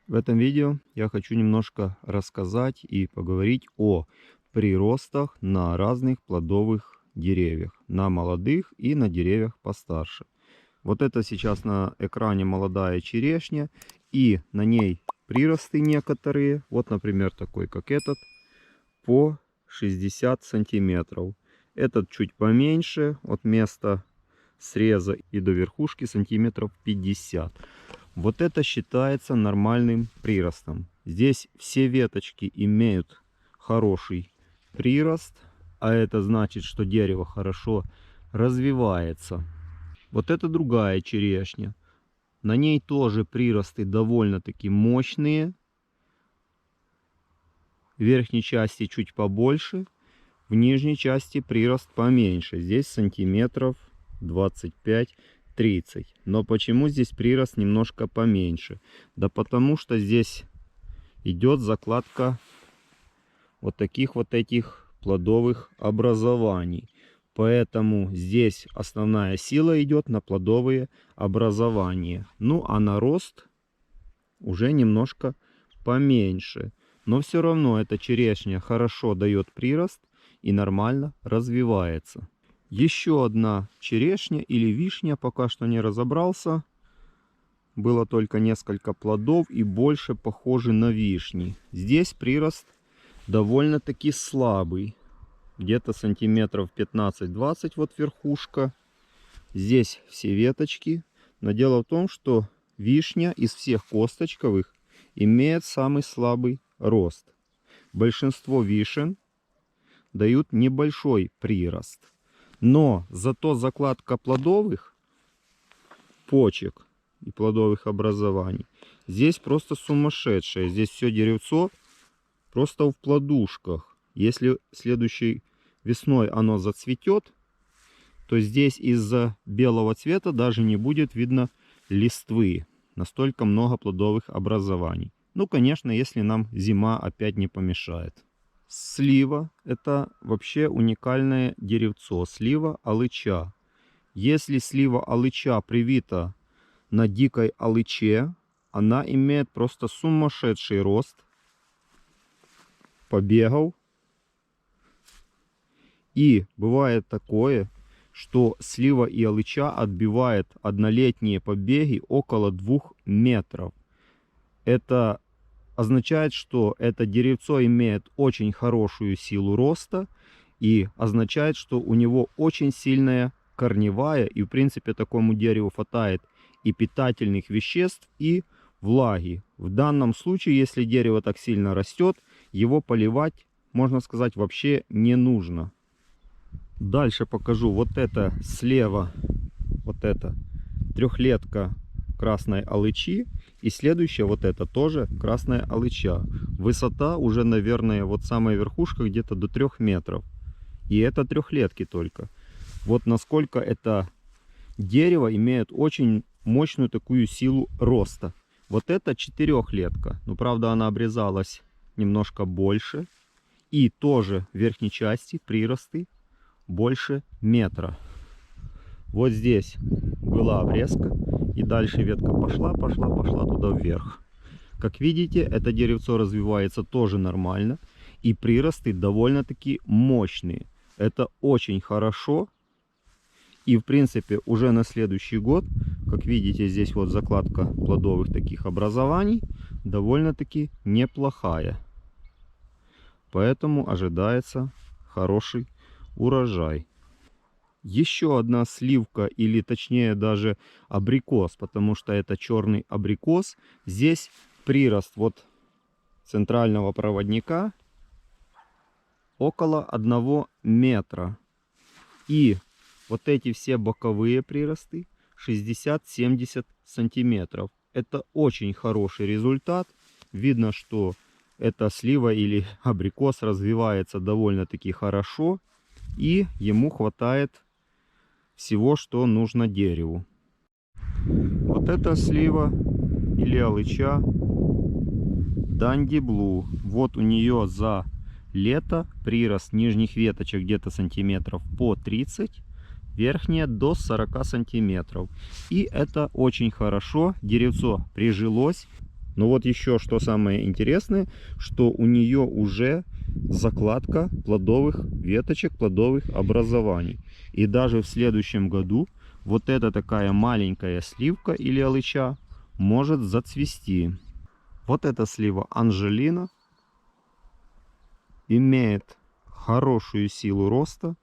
В этом видео я хочу немножко рассказать и поговорить о приростах на разных плодовых деревьях, на молодых и на деревьях постарше. Вот это сейчас на экране молодая черешня, и на ней приросты некоторые, вот, например, такой, как этот, по 60 сантиметров. Этот чуть поменьше, от места среза и до верхушки сантиметров 50. Вот это считается нормальным приростом. Здесь все веточки имеют хороший прирост, а это значит, что дерево хорошо развивается. Вот это другая черешня. На ней тоже приросты довольно-таки мощные. В верхней части чуть побольше, в нижней части прирост поменьше. Здесь сантиметров 25-30. Но почему здесь прирост немножко поменьше? Да потому что здесь идет закладка вот таких вот этих плодовых образований. Поэтому здесь основная сила идет на плодовые образования. Ну а на рост уже немножко поменьше. Но все равно эта черешня хорошо дает прирост и нормально развивается. Еще одна черешня или вишня, пока что не разобрался. Было только несколько плодов и больше похожи на вишни. Здесь прирост довольно-таки слабый. Где-то сантиметров 15-20 вот верхушка. Здесь все веточки. Но дело в том, что вишня из всех косточковых имеет самый слабый рост. Большинство вишен дают небольшой прирост. Но зато закладка плодовых почек и плодовых образований здесь просто сумасшедшая. Здесь все деревцо просто в плодушках. Если следующей весной оно зацветет, то здесь из-за белого цвета даже не будет видно листвы. Настолько много плодовых образований. Ну, конечно, если нам зима опять не помешает. Слива — это вообще уникальное деревцо. Слива алыча. Если слива алыча привита на дикой алыче, она имеет просто сумасшедший рост побегов. И бывает такое, что слива и алыча отбивает однолетние побеги около 2 метров. Это означает, что это деревцо имеет очень хорошую силу роста и означает, что у него очень сильная корневая, и в принципе такому дереву хватает и питательных веществ, и влаги. В данном случае, если дерево так сильно растет, его поливать, можно сказать, вообще не нужно. Дальше покажу. Вот это слева, вот это трехлетка красной алычи. И следующая вот это тоже красная алыча. Высота уже, наверное, вот самая верхушка где-то до 3 метров. И это трехлетки только. Вот насколько это дерево имеет очень мощную такую силу роста. Вот это 4-летка. Но правда она обрезалась немножко больше. И тоже в верхней части приросты больше метра. Вот здесь была обрезка, и дальше ветка пошла туда вверх. Как видите, это деревцо развивается тоже нормально, и приросты довольно-таки мощные. Это очень хорошо. И в принципе уже на следующий год, как видите, здесь вот закладка плодовых таких образований довольно-таки неплохая. Поэтому ожидается хороший урожай. Еще одна сливка, или точнее даже абрикос, потому что это черный абрикос. Здесь прирост вот центрального проводника около 1 метра. И вот эти все боковые приросты 60-70 сантиметров. Это очень хороший результат. Видно, что эта слива или абрикос развивается довольно-таки хорошо. И ему хватает всего, что нужно дереву. Вот эта слива или алыча Dandy Blue. Вот у нее за лето прирост нижних веточек где-то сантиметров по 30, верхняя до 40 сантиметров. И это очень хорошо. Деревцо прижилось. Но вот еще что самое интересное, что у нее уже закладка плодовых веточек, плодовых образований. И даже в следующем году вот эта такая маленькая сливка или алыча может зацвести. Вот эта слива Анжелина имеет хорошую силу роста.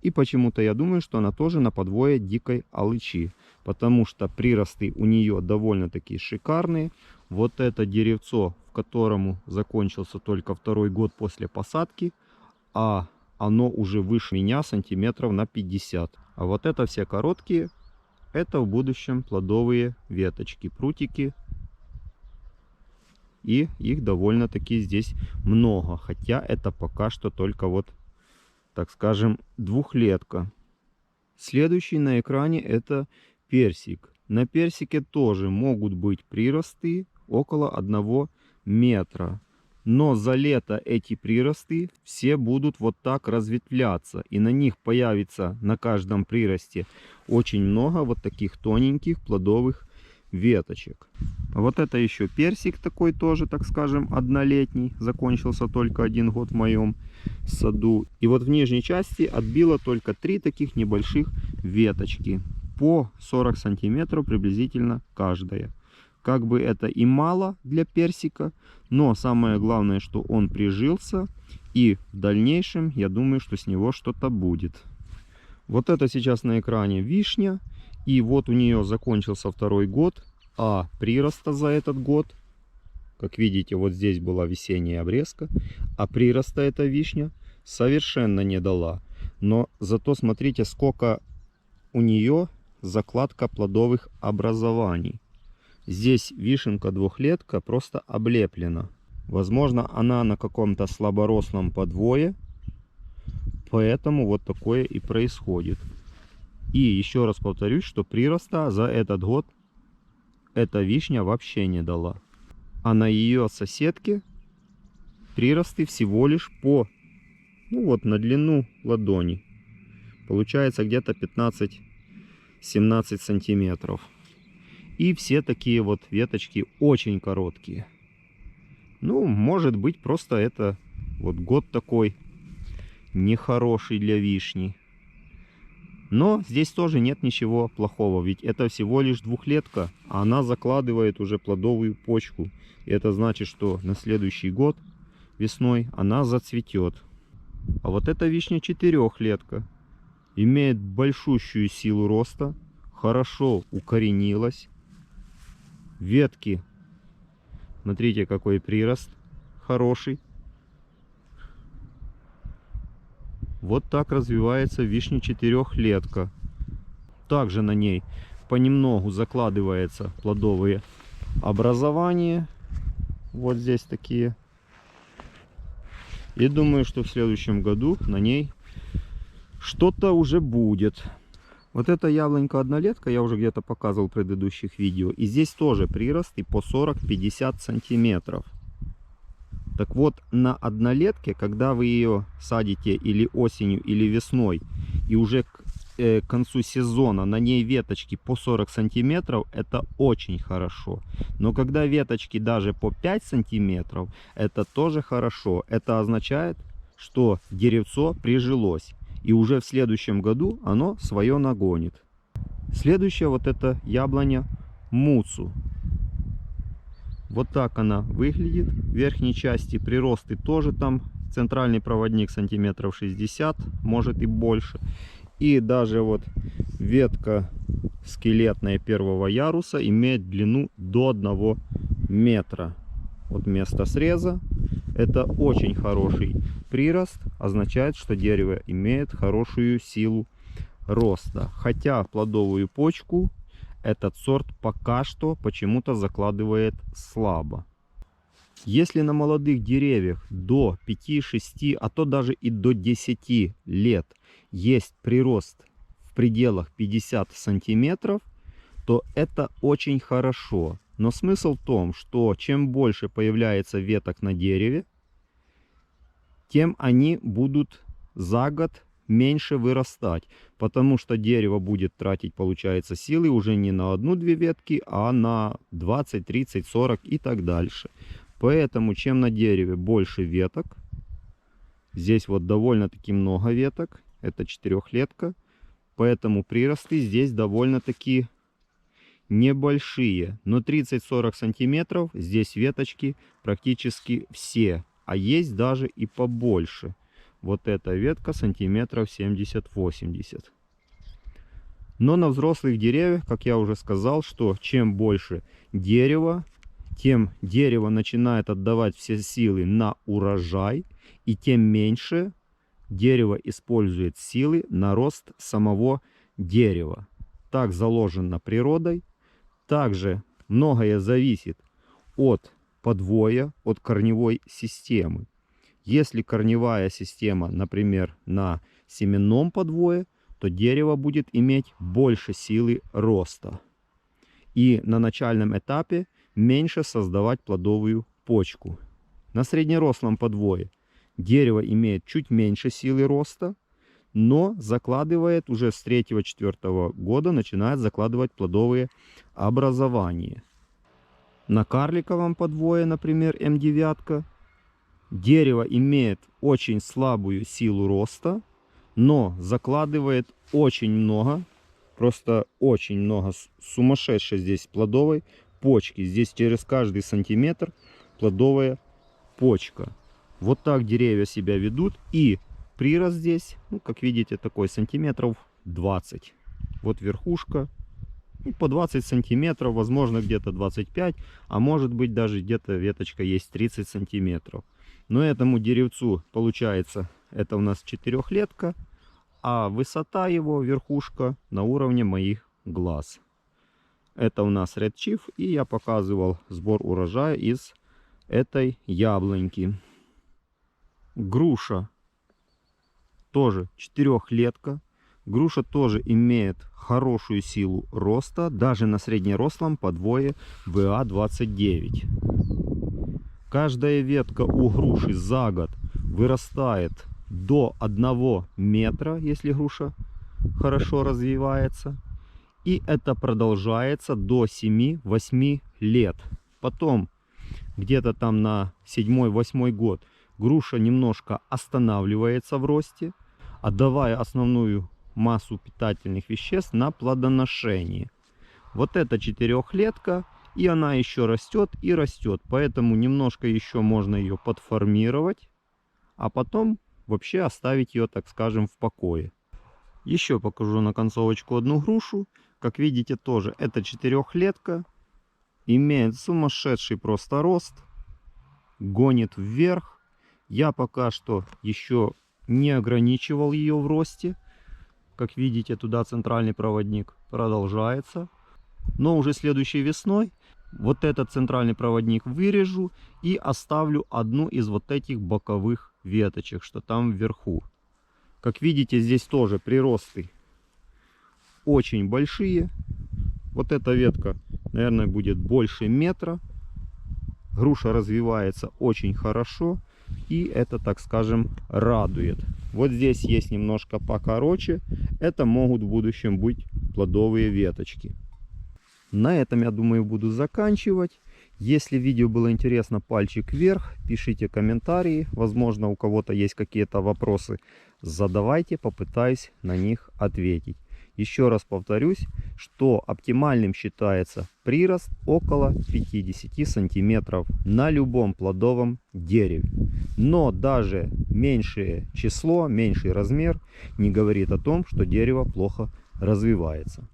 И почему-то я думаю, что она тоже на подвое дикой алычи. Потому что приросты у нее довольно-таки шикарные. Вот это деревцо, в которому закончился только 2-й год после посадки. А оно уже выше меня сантиметров на 50. А вот это все короткие. Это в будущем плодовые веточки, прутики. И их довольно-таки здесь много. Хотя это пока что только вот, так скажем, двухлетка. Следующий на экране это персик. На персике тоже могут быть приросты около 1 метра. Но за лето эти приросты все будут вот так разветвляться. И на них появится на каждом приросте очень много вот таких тоненьких плодовых веточек. Вот это еще персик такой тоже, так скажем, однолетний. Закончился только 1 год в моем саду. И вот в нижней части отбило только 3 таких небольших веточки. По 40 сантиметров приблизительно каждая. Как бы это и мало для персика, но самое главное, что он прижился. И в дальнейшем, я думаю, что с него что-то будет. Вот это сейчас на экране вишня. И вот у нее закончился 2-й год. А прироста за этот год, как видите, вот здесь была весенняя обрезка. А прироста эта вишня совершенно не дала. Но зато смотрите, сколько у нее закладка плодовых образований. Здесь вишенка двухлетка просто облеплена. Возможно, она на каком-то слаборослом подвое. Поэтому вот такое и происходит. И еще раз повторюсь, что прироста за этот год эта вишня вообще не дала. А на ее соседке приросты всего лишь по, ну вот, на длину ладони. Получается где-то 15-17 сантиметров. И все такие вот веточки очень короткие. Ну, может быть, просто это вот год такой нехороший для вишни. Но здесь тоже нет ничего плохого, ведь это всего лишь двухлетка, а она закладывает уже плодовую почку. И это значит, что на следующий год весной она зацветет. А вот эта вишня 4-летка имеет большущую силу роста, хорошо укоренилась. Ветки, смотрите, какой прирост хороший. Вот так развивается вишня 4-летка. Также на ней понемногу закладывается плодовые образования. Вот здесь такие. И думаю, что в следующем году на ней что-то уже будет. Вот эта яблонька однолетка я уже где-то показывал в предыдущих видео. И здесь тоже приросты по 40-50 сантиметров. Так вот, на однолетке, когда вы ее садите или осенью, или весной, и уже к концу сезона на ней веточки по 40 сантиметров, это очень хорошо. Но когда веточки даже по 5 сантиметров, это тоже хорошо. Это означает, что деревцо прижилось. И уже в следующем году оно свое нагонит. Следующая вот эта яблоня Муцу. Вот так она выглядит. В верхней части приросты тоже там. Центральный проводник сантиметров 60, может и больше. И даже вот ветка скелетная 1-го яруса имеет длину до 1 метра. Вот место среза. Это очень хороший прирост. Означает, что дерево имеет хорошую силу роста. Хотя плодовую почку этот сорт пока что почему-то закладывает слабо. Если на молодых деревьях до 5-6, а то даже и до 10 лет есть прирост в пределах 50 сантиметров, то это очень хорошо. Но смысл в том, что чем больше появляется веток на дереве, тем они будут за год меньше вырастать, потому что дерево будет тратить, получается, силы уже не на 1-2 ветки, а на 20, 30, 40 и так дальше. Поэтому чем на дереве больше веток, здесь вот довольно-таки много веток, это 4-летка, поэтому приросты здесь довольно-таки небольшие, но 30-40 сантиметров здесь веточки практически все, а есть даже и побольше. Вот эта ветка сантиметров 70-80. Но на взрослых деревьях, как я уже сказал, что чем больше дерева, тем дерево начинает отдавать все силы на урожай, и тем меньше дерево использует силы на рост самого дерева. Так заложено природой. Также многое зависит от подвоя, от корневой системы. Если корневая система, например, на семенном подвое, то дерево будет иметь больше силы роста. И на начальном этапе меньше создавать плодовую почку. На среднерослом подвое дерево имеет чуть меньше силы роста, но закладывает уже с 3-4 года, начинает закладывать плодовые образования. На карликовом подвое, например, М9, дерево имеет очень слабую силу роста, но закладывает очень много, просто очень много, сумасшедшей здесь плодовой почки. Здесь через каждый сантиметр плодовая почка. Вот так деревья себя ведут, и прирост здесь, ну, как видите, такой сантиметров 20. Вот верхушка, и по 20 сантиметров, возможно где-то 25, а может быть даже где-то веточка есть 30 сантиметров. Но этому деревцу, получается, это у нас 4-летка, а высота его, верхушка, на уровне моих глаз. Это у нас Red Chief, и я показывал сбор урожая из этой яблоньки. Груша тоже 4-летка. Груша тоже имеет хорошую силу роста, даже на среднерослом подвое ВА-29. Каждая ветка у груши за год вырастает до 1 метра, если груша хорошо развивается. И это продолжается до 7-8 лет. Потом, где-то там на 7-8 год, груша немножко останавливается в росте, отдавая основную массу питательных веществ на плодоношение. Вот это 4-летка, и она еще растет и растет. Поэтому немножко еще можно ее подформировать, а потом вообще оставить ее, так скажем, в покое. Еще покажу на концовочку одну грушу. Как видите, тоже это 4-летка. Имеет сумасшедший просто рост. Гонит вверх. Я пока что еще не ограничивал ее в росте. Как видите, туда центральный проводник продолжается. Но уже следующей весной вот этот центральный проводник вырежу и оставлю одну из вот этих боковых веточек, что там вверху. Как видите, здесь тоже приросты очень большие. Вот эта ветка, наверное, будет больше метра. Груша развивается очень хорошо. И это, так скажем, радует. Вот здесь есть немножко покороче. Это могут в будущем быть плодовые веточки. На этом, я думаю, буду заканчивать. Если видео было интересно, пальчик вверх. Пишите комментарии. Возможно, у кого-то есть какие-то вопросы. Задавайте, попытаюсь на них ответить. Еще раз повторюсь, что оптимальным считается прирост около 50 сантиметров на любом плодовом дереве. Но даже меньшее число, меньший размер не говорит о том, что дерево плохо развивается.